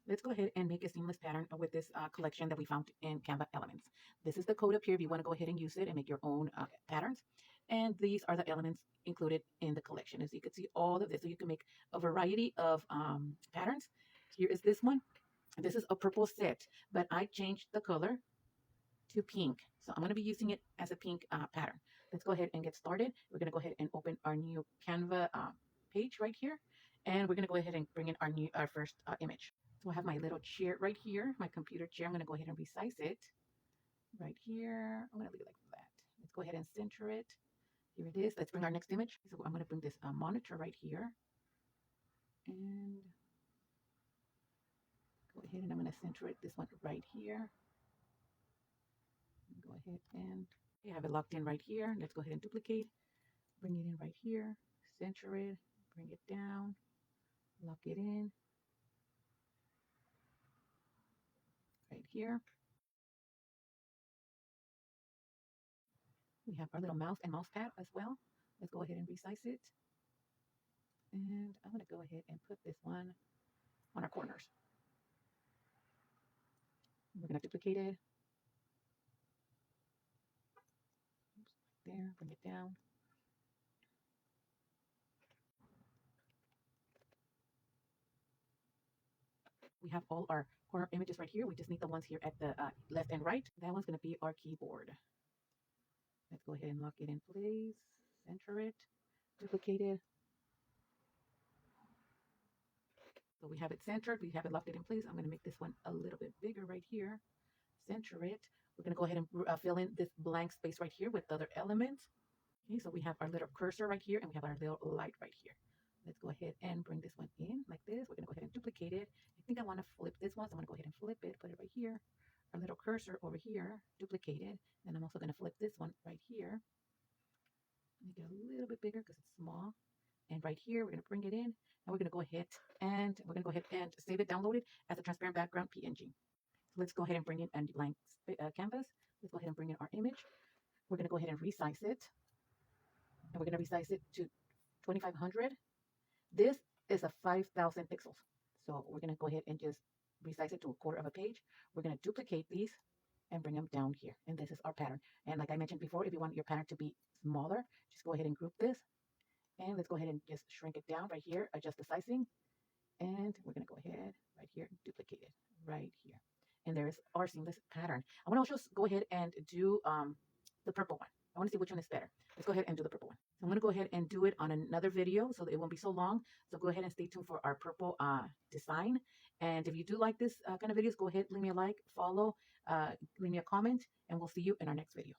Let's go ahead and make a seamless pattern with this collection that we found in Canva Elements. This is the code up here if you want to go ahead and use it and make your own patterns. And these are the elements included in the collection. As you can see, all of this, so you can make a variety of patterns. Here is this one. This is a purple set, but I changed the color to pink. So I'm going to be using it as a pink pattern. Let's go ahead and get started. We're going to go ahead and open our new Canva page right here. And we're going to go ahead and bring in our first image. So I have my little chair right here, my computer chair. I'm going to go ahead and resize it right here. I'm going to leave it like that. Let's go ahead and center it. Here it is. Let's bring our next image. So I'm going to bring this monitor right here. And go ahead and I'm going to center it, this one right here. Go ahead and have it locked in right here. Let's go ahead and duplicate. Bring it in right here. Center it. Bring it down. Lock it in. Right here. We have our little mouse and mouse pad as well. Let's go ahead and resize it. And I'm going to go ahead and put this one on our corners. We're going to duplicate it. Oops, there, bring it down. We have all our corner images right here. We just need the ones here at the left and right. That one's going to be our keyboard. Let's go ahead and lock it in place. Center it. Duplicate it. So we have it centered. We have it locked it in place. I'm going to make this one a little bit bigger right here. Center it. We're going to go ahead and fill in this blank space right here with other elements. Okay, so we have our little cursor right here and we have our little light right here. Let's go ahead and bring this one in like this. We're going to go ahead and duplicate it. I think I want to flip this one, so I'm going to go ahead and flip it, put it right here. Our little cursor over here, duplicate it. And I'm also going to flip this one right here. Make it a little bit bigger because it's small. And right here, we're going to bring it in. And we're going to go ahead and save it, download it as a transparent background PNG. So let's go ahead and bring in a blank canvas. Let's go ahead and bring in our image. We're going to go ahead and resize it. And we're going to resize it to 2500. This is a 5000 pixels. So we're going to go ahead and just resize it to a quarter of a page. We're going to duplicate these and bring them down here. And this is our pattern. And like I mentioned before, if you want your pattern to be smaller, just go ahead and group this. And let's go ahead and just shrink it down right here, adjust the sizing. And we're going to go ahead right here, duplicate it right here. And there's our seamless pattern. I want to also go ahead and do the purple one. I want to see which one is better. Let's go ahead and do the purple one. So I'm going to go ahead and do it on another video so that it won't be so long. So go ahead and stay tuned for our purple design. And if you do like this kind of videos, go ahead, leave me a like, follow, leave me a comment, and we'll see you in our next video.